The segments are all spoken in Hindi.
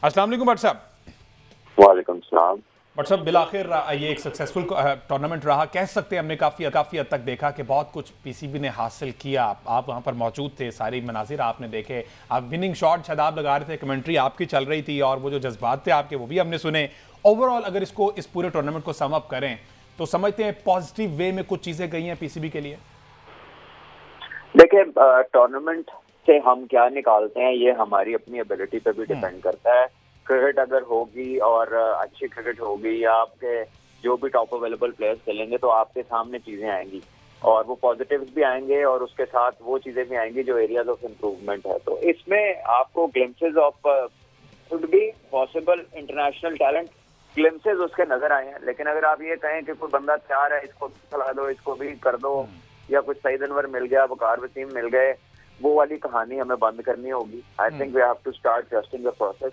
अस्सलाम वालेकुम भट्ट साहब। वालेकुम सलाम। भट्ट साहब, बिलाखिर ये एक सक्सेसफुल टूर्नामेंट रहा, कह सकते हैं। हमने काफ़ी हद तक देखा कि बहुत कुछ पीसीबी ने हासिल किया। आप वहाँ पर मौजूद थे, सारी मनाजिर आपने देखे, आप विनिंग शॉट शादाब लगा रहे थे, कमेंट्री आपकी चल रही थी और वो जो जज्बात थे आपके वो भी हमने सुने। ओवरऑल अगर इस पूरे टूर्नामेंट को सम अप करें तो समझते हैं पॉजिटिव वे में कुछ चीज़ें गई हैं पीसीबी के लिए? देखिए, टूर्नामेंट से हम क्या निकालते हैं ये हमारी अपनी एबिलिटी पे भी डिपेंड करता है। क्रिकेट अगर होगी और अच्छी क्रिकेट होगी या आपके जो भी टॉप अवेलेबल प्लेयर्स खेलेंगे तो आपके सामने चीजें आएंगी और वो पॉजिटिव्स भी आएंगे और उसके साथ वो चीजें भी आएंगी जो एरियाज ऑफ इम्प्रूवमेंट है। तो इसमें आपको glimpses of could be possible international talent glimpses उसके नजर आए हैं। लेकिन अगर आप ये कहें कि कोई बंदा तैयार है, इसको खिला दो, इसको भी कर दो, या कुछ सईद अनवर मिल गया, वकार वसीम मिल गए, वो वाली कहानी हमें बंद करनी होगी। I think we have to start trusting the process,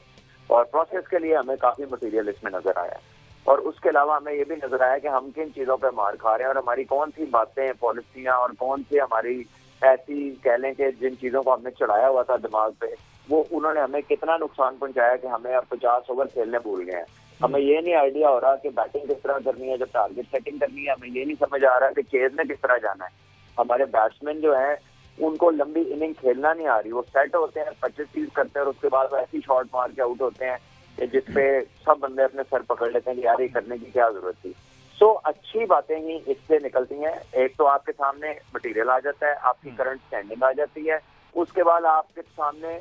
और प्रोसेस के लिए हमें काफी मटेरियल इसमें नजर आया। और उसके अलावा हमें ये भी नजर आया कि हम किन चीजों पे मार खा रहे हैं और हमारी कौन सी बातें, पॉलिसियां और कौन सी हमारी ऐसी कह लें कि जिन चीजों को हमने चढ़ाया हुआ था दिमाग पे, वो उन्होंने हमें कितना नुकसान पहुंचाया कि हमें अब 50 ओवर खेलने भूल गए हैं। हमें ये नहीं आइडिया हो रहा कि बैटिंग किस तरह करनी है, जब टारगेट सेटिंग करनी है हमें ये नहीं समझ आ रहा कि चेज में किस तरह जाना है। हमारे बैट्समैन जो है उनको लंबी इनिंग खेलना नहीं आ रही, वो सेट होते हैं, 25-30 करते हैं और उसके बाद ऐसी शॉट मार के आउट होते हैं कि जिसपे सब बंदे अपने सर पकड़ लेते हैं कि यार ये करने की क्या जरूरत थी। सो अच्छी बातें ही इससे निकलती हैं। एक तो आपके सामने मटेरियल आ जाता है, आपकी करंट स्टैंडिंग आ जाती है, उसके बाद आपके सामने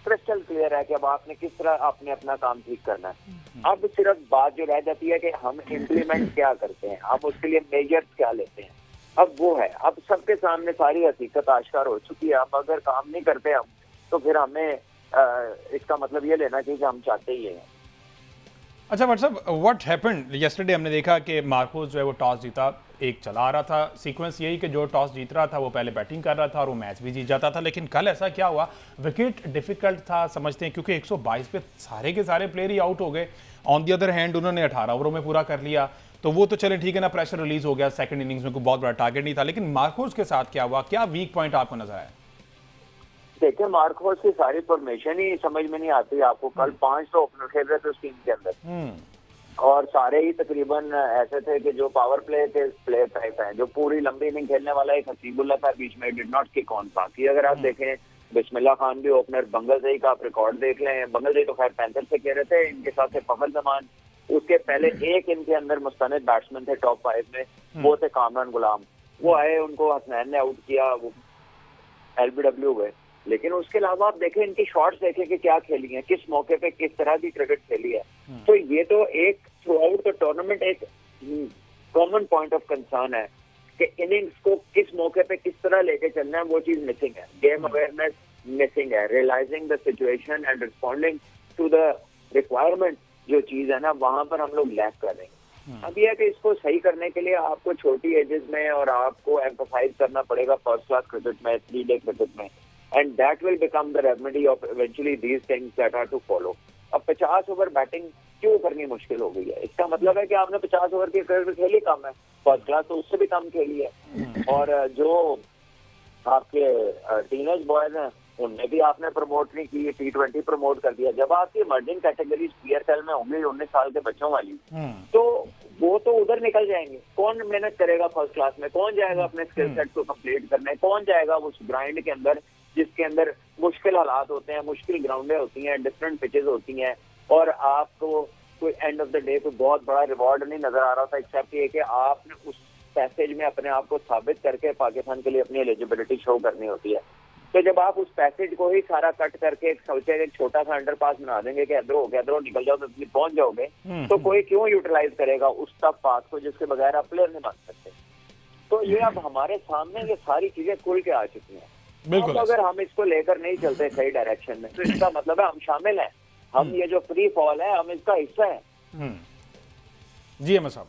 क्रिस्टल क्लियर है कि अब आपने किस तरह आपने अपना काम ठीक करना है। अब सिर्फ बात जो रह जाती है कि हम इम्प्लीमेंट क्या करते हैं, हम उसके लिए मेजर्स क्या लेते हैं, अब वो है। अब सबके सामने सारी हकीकत आश्कार हो चुकी है। अब अगर काम नहीं करते हम तो फिर हमें इसका मतलब ये लेना चाहिए कि हम चाहते ही हैं। अच्छा भट्ट साहब, व्हाट हैपेंड यस्टरडे? हमने देखा कि मार्कोस जो है वो टॉस जीता, एक चला आ रहा था सीक्वेंस यही कि जो टॉस जीत रहा था वो पहले बैटिंग कर रहा था और वो मैच भी जीत जाता था। लेकिन कल ऐसा क्या हुआ? विकेट डिफिकल्ट था समझते हैं क्योंकि 122 पे सारे के सारे प्लेयर ही आउट हो गए। ऑन दी अदर हैंड उन्होंने 18 ओवरों में पूरा कर लिया, तो वो तो चले ठीक है ना, प्रेशर रिलीज हो गया, सेकंड इनिंग्स में कोई बहुत बड़ा टारगेट नहीं था। लेकिन मार्कोस के साथ क्या हुआ? क्या वीक पॉइंट आपको नजर आया? देखिए, मार्कोस की सारी फॉर्मेशन ही समझ में नहीं आती आपको। कल 5 तो ओपनर खेल रहे थे उस टीम के अंदर और सारे ही तकरीबन ऐसे थे कि जो पावर प्ले के प्लेयर टाइप हैं, जो पूरी लंबी इनिंग खेलने वाला एक हसीबुल्ला था बीच में, डिड नॉट किक ऑन। बाकी अगर आप देखें, बिस्मिल्लाह खान भी ओपनर, बंगलजई का आप रिकॉर्ड देख लें, बंगलजई तो खैर पैंथर से कह रहे थे, इनके साथ थे फखर जमान, उसके पहले एक इनके अंदर मुस्तनद बैट्समैन थे टॉप 5 में, वो थे कामरान गुलाम। वो आए, उनको हसनैन ने आउट किया, वो LBW हुए। लेकिन उसके अलावा आप देखें, इनकी शॉट्स देखें कि क्या खेली है, किस मौके पे किस तरह की क्रिकेट खेली है। तो ये तो एक थ्रू आउट द टूर्नामेंट एक कॉमन पॉइंट ऑफ कंसर्न है कि इनिंग्स को किस मौके पे किस तरह लेके चलना है, वो चीज मिसिंग है। गेम अवेयरनेस मिसिंग है, realising the situation and responding to the requirement, जो चीज है ना, वहां पर हम लोग लैक कर रहे हैं। अब यह है कि इसको सही करने के लिए आपको छोटी एजेस में और आपको एम्फसाइज करना पड़ेगा फर्स्ट क्लास क्रिकेट में, 3-डे क्रिकेट में, and that will become the remedy of eventually these things that are to follow. अब 50 ओवर बैटिंग क्यों करनी मुश्किल हो गई है? इसका मतलब है कि आपने 50 ओवर की क्रिकेट खेली कम है, फर्स्ट क्लास तो उससे भी कम खेली है। और जो आपके टीनेज बॉयज हैं उनने भी आपने प्रमोट नहीं की, T20 प्रमोट कर दिया। जब आपकी इमर्जिंग कैटेगरी PSL में होंगी 19 साल के बच्चों वाली, तो वो तो उधर निकल जाएंगे। कौन मेहनत करेगा फर्स्ट क्लास में? कौन जाएगा अपने स्किल सेट को कंप्लीट करने? कौन जाएगा उस ग्राइंड के अंदर जिसके अंदर मुश्किल हालात होते हैं, मुश्किल ग्राउंडें होती हैं, डिफरेंट पिचेस होती हैं, और आपको कोई एंड ऑफ द डे कोई बहुत बड़ा रिवॉर्ड नहीं नजर आ रहा था, एक्सेप्ट ये कि आपने उस पैसेज में अपने आप को साबित करके पाकिस्तान के लिए अपनी एलिजिबिलिटी शो करनी होती है। तो जब आप उस पैसेज को ही सारा कट करके एक सोचे एक छोटा सा अंडरपास बना देंगे कि इधर हो गया, इधर निकल जाओ तो पहुंच जाओगे, तो कोई क्यों यूटिलाइज करेगा उस टफ पाथ को जिसके बगैर आप प्लेयर नहीं बन सकते? तो ये अब हमारे सामने ये सारी चीजें खुल के आ चुकी हैं। अब अगर हम इसको लेकर नहीं चलते सही डायरेक्शन में, तो इसका मतलब है हम शामिल हैं, हम ये जो फ्री फॉल है हम इसका हिस्सा है। जी अहमद साहब।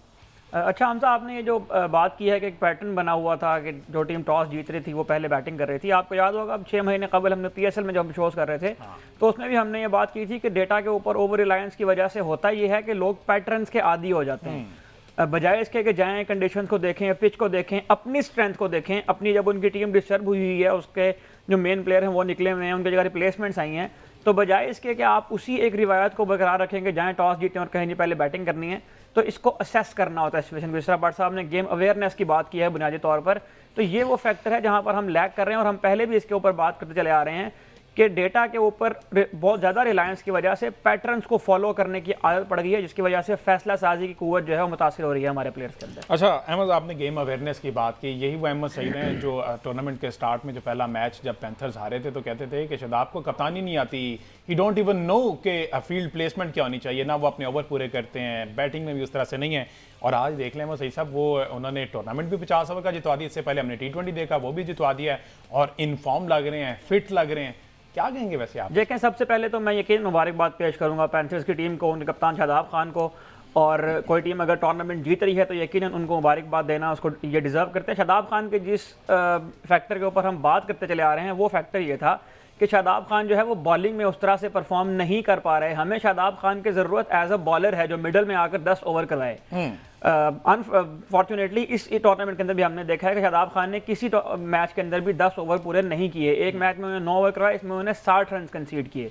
अच्छा हमजा, आपने ये जो बात की है कि एक पैटर्न बना हुआ था कि जो टीम टॉस जीत रही थी वो पहले बैटिंग कर रही थी। आपको याद होगा अब 6 महीने कबल हमने PSL में जब शोज कर रहे थे तो उसमें भी हमने ये बात की थी कि डेटा के ऊपर ओवर रिलायंस की वजह से होता ये है कि लोग पैटर्न्स के आदी हो जाते हैं, बजाय इसके कि जाएं कंडीशंस को देखें, पिच को देखें, अपनी स्ट्रेंथ को देखें। अपनी जब उनकी टीम डिस्टर्ब हुई है, उसके जो मेन प्लेयर हैं वो निकले हुए हैं, उनकी जगह रिप्लेसमेंट्स आई हैं, तो बजाय इसके कि आप उसी एक रिवायत को बरकरार रखेंगे जहाँ टॉस जीतें और कहीं नहीं पहले बैटिंग करनी है, तो इसको असेस करना होता है सिचुएशन। जिस तरह भट्ट साहब ने गेम अवेयरनेस की बात की है बुनियादी तौर पर, तो ये वो फैक्टर है जहाँ पर हम लैग कर रहे हैं। और हम पहले भी इसके ऊपर बात करते चले आ रहे हैं कि डेटा के ऊपर बहुत ज़्यादा रिलायंस की वजह से पैटर्न्स को फॉलो करने की आदत पड़ गई है, जिसकी वजह से फैसला साजी की कुव्वत जो है वो मुतासिर हो रही है हमारे प्लेयर्स के अंदर। अच्छा अहमद, आपने गेम अवेयरनेस की बात की, यही वो अहमद सईद हैं जो टूर्नामेंट के स्टार्ट में जो पहला मैच जब पैंथर्स हारे थे तो कहते थे कि शादाब को कप्तानी नहीं आती, ही डोंट इवन नो कि फील्ड प्लेसमेंट क्या होनी चाहिए, ना वो अपने ओवर पूरे करते हैं, बैटिंग में भी उस तरह से नहीं है। और आज देख लें अहमद सईद साहब, वो उन्होंने टूर्नामेंट भी 50 ओवर का जितवा दिया, इससे पहले हमने T20 देखा वो भी जितवा दिया है और इन फॉर्म लग रहे हैं, फिट लग रहे हैं। क्या कहेंगे वैसे आप? देखें, सबसे पहले तो मैं यकीन मुबारकबाद पेश करूंगा पैंथर्स की टीम को, उनके कप्तान शादाब खान को। और कोई टीम अगर टूर्नामेंट जीत रही है तो यकीनन उनको मुबारकबाद देना उसको ये डिज़र्व करते हैं। शादाब खान के जिस फैक्टर के ऊपर हम बात करते चले आ रहे हैं वो फैक्टर ये था कि शादाब खान जो है वो बॉलिंग में उस तरह से परफॉर्म नहीं कर पा रहे। हमें शादाब खान की ज़रूरत एज अ बॉलर है जो मिडल में आकर 10 ओवर करवाए। अनफॉर्चुनेटली इस टूर्नामेंट के अंदर भी हमने देखा है कि शादाब खान ने किसी मैच के अंदर भी 10 ओवर पूरे नहीं किए। एक मैच में उन्होंने 9 ओवर करवाए, इसमें उन्होंने 60 रन कंसीड किए।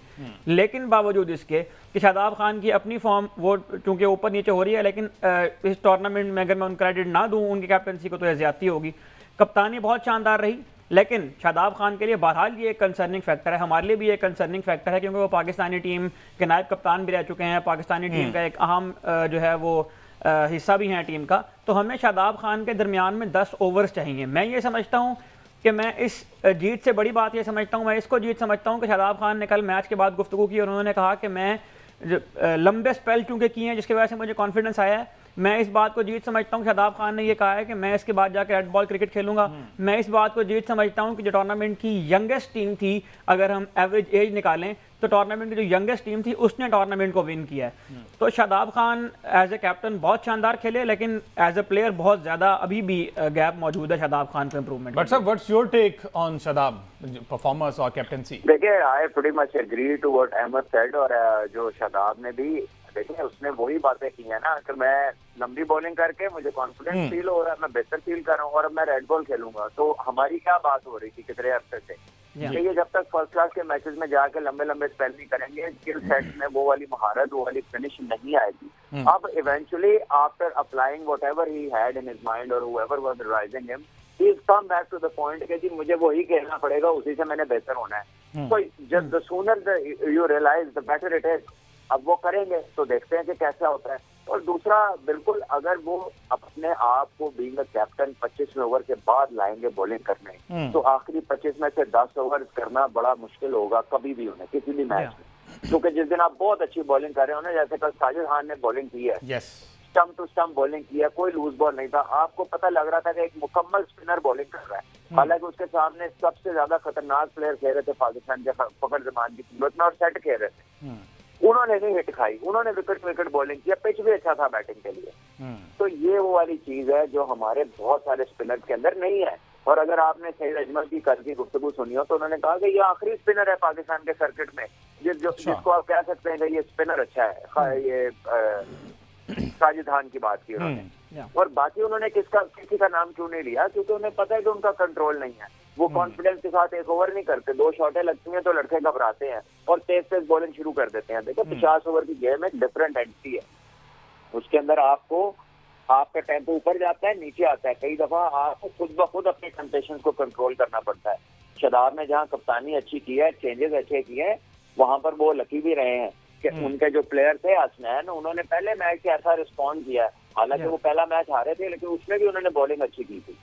लेकिन बावजूद इसके कि शादाब खान की अपनी फॉर्म वो चूंकि ऊपर नीचे हो रही है, लेकिन इस टूर्नामेंट में अगर मैं उन क्रेडिट ना दूं उनकी कैप्टनसी को तो यह ज्यादती होगी। कप्तानी बहुत शानदार रही, लेकिन शादाब खान के लिए बहरहाल ये एक कंसर्निंग फैक्टर है, हमारे लिए भी एक कंसर्निंग फैक्टर है, क्योंकि वो पाकिस्तानी टीम के नायब कप्तान भी रह चुके हैं, पाकिस्तानी टीम का एक अहम जो है वो हिस्सा भी हैं टीम का। तो हमें शादाब खान के दरमियान में 10 ओवर्स चाहिए। मैं ये समझता हूँ कि मैं इस जीत से बड़ी बात ये समझता हूँ, मैं इसको जीत समझता हूँ कि शादाब खान ने कल मैच के बाद गुफ्तगू की और उन्होंने कहा कि मैं लंबे स्पेल चूंकि किए हैं जिसकी वजह से मुझे कॉन्फिडेंस आया है। मैं इस बात को जीत समझता हूँ कि शादाब खान ने ये कहा है कि मैं इसके बाद जाकर रेड बॉल क्रिकेट खेलूंगा। मैं इस बात को जीत समझता हूँ कि जो टूर्नामेंट की यंगेस्ट टीम थी, अगर हम एवरेज एज निकालें तो टूर्नामेंट की जो यंगेस्ट टीम थी उसने टूर्नामेंट को विन किया है। तो Shadab Khan as a captain बहुत शानदार खेले, लेकिन एज ए प्लेयर बहुत ज्यादा अभी भी गैप मौजूद है शादाब खान को improvement. But sir, what's your take on Shadab performance और कैप्टनसी? देखिए, I pretty much agree to what Ahmed said. और जो शादाब ने भी देखिए उसने वही बातें की है ना कि मैं लंबी बॉलिंग करके मुझे कॉन्फिडेंस फील हो रहा है, मैं बेहतर फील कर रहा हूँ और अब मैं रेड बॉल खेलूंगा। तो हमारी क्या बात हो रही थी कितने अरसे से कि ये जब तक फर्स्ट क्लास के मैचेस में जाके लंबे लंबे स्पेल नहीं करेंगे, स्किल सेट में वो वाली महारत, वो वाली फिनिश नहीं आएगी। अब eventually after applying whatever he had in his mind और whoever was advising him, he is come back to the point कि जी मुझे वही कहना पड़ेगा, उसी से मैंने बेहतर होना है। तो just the sooner you realise the better it is. अब वो करेंगे तो देखते हैं कि कैसा होता है। और दूसरा, बिल्कुल अगर वो अपने आप को बीइंग अ कैप्टन 25 ओवर के बाद लाएंगे बॉलिंग करने, तो आखिरी 25 में से 10 ओवर करना बड़ा मुश्किल होगा कभी भी उन्हें किसी भी मैच में। क्योंकि जिस दिन आप बहुत अच्छी बॉलिंग कर रहे हो ना, जैसे कल साजिद खान ने बॉलिंग की है, स्टम्प टू स्टम्प बॉलिंग की है, कोई लूज बॉल नहीं था, आपको पता लग रहा था कि एक मुकम्मल स्पिनर बॉलिंग कर रहा है। हालांकि उसके सामने सबसे ज्यादा खतरनाक प्लेयर खेल रहे थे पाकिस्तान के, फखर जमान की सूरत में, और सेट खेल रहे थे। उन्होंने नहीं हिट खाई, उन्होंने विकेट बॉलिंग किया, पिच भी अच्छा था बैटिंग के लिए। तो ये वो वाली चीज है जो हमारे बहुत सारे स्पिनर के अंदर नहीं है। और अगर आपने सईद अजमल की कल की गुफ्तगू सुनी हो तो उन्होंने कहा कि ये आखिरी स्पिनर है पाकिस्तान के सर्किट में जिसको आप कह सकते हैं कि ये स्पिनर अच्छा है। ये साजिद खान की बात की उन्होंने, और बाकी उन्होंने किसी का नाम क्यों नहीं लिया, क्योंकि उन्हें पता है कि उनका कंट्रोल नहीं है। वो कॉन्फिडेंस के साथ एक ओवर नहीं करते, 2 शॉटें लगती हैं तो लड़के घबराते हैं और तेज बॉलिंग शुरू कर देते हैं। देखो 50 ओवर की गेम एक डिफरेंट एंटिटी है, उसके अंदर आपका टेम्पो ऊपर जाता है, नीचे आता है। कई दफा आपको खुद ब खुद अपने टेम्पटेशंस को कंट्रोल करना पड़ता है। शादाब ने जहाँ कप्तानी अच्छी की है, चेंजेस अच्छे किए हैं, वहां पर वो लकी भी रहे हैं कि उनके जो प्लेयर थे हसनैन, उन्होंने पहले मैच से ऐसा रिस्पॉन्ड किया। हालांकि वो पहला मैच हारे थे, लेकिन उसमें भी उन्होंने बॉलिंग अच्छी की थी।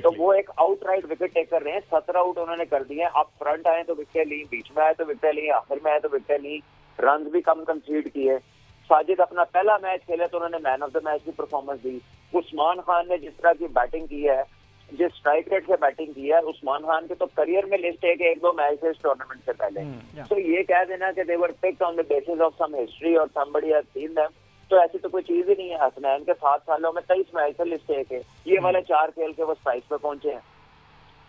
तो वो एक आउटराइट विकेट टेकर रहे हैं, 17 आउट उन्होंने कर दिए। आप फ्रंट आए तो विकेट ली, बीच में आए तो विकेट ली, आखिर में आए तो विकेट ली, रन भी कम कंसीड किए। साजिद अपना पहला मैच खेले तो उन्होंने मैन ऑफ द मैच की परफॉर्मेंस दी। उस्मान खान ने जिस तरह की बैटिंग की है, जिस स्ट्राइक रेट से बैटिंग की है, उस्मान खान के तो करियर में लिस्ट है कि 1-2 मैच है इस टूर्नामेंट से पहले। तो ये कह देना कि they were picked on the basis of some history और समबडी हैज सीन देम, तो ऐसी तो कोई चीज ही नहीं है। हसनैन के 7 सालों में 23 मैच से लिस्ट है कि ये वाले 4 खेल के वो स्ट्राइक पे पहुंचे हैं।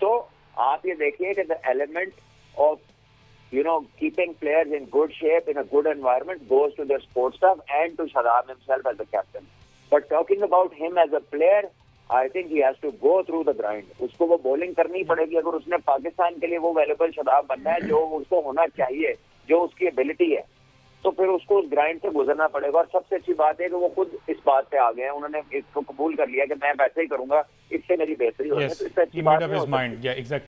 तो आप ये देखिए कि the element of keeping players in good shape in a good environment goes to their sports staff and to Shadab himself as the captain. But talking about him as a player, I think he has to go through the grind. उसको वो बॉलिंग करनी पड़ेगी अगर उसने पाकिस्तान के लिए वो वैल्यूएबल शदाब बनना है जो उसको होना चाहिए। जो उसकी एबिलिटी है, तो फिर उसको उस ग्राइंड से गुजरना पड़ेगा। और सबसे अच्छी बात है कि वो खुद इस बात पे आ गए हैं, उन्होंने इसको कबूल कर लिया कि मैं वैसे ही करूंगा, इससे मेरी बेहतरी होगी। तो इससे अच्छी बात नहीं हो सकती।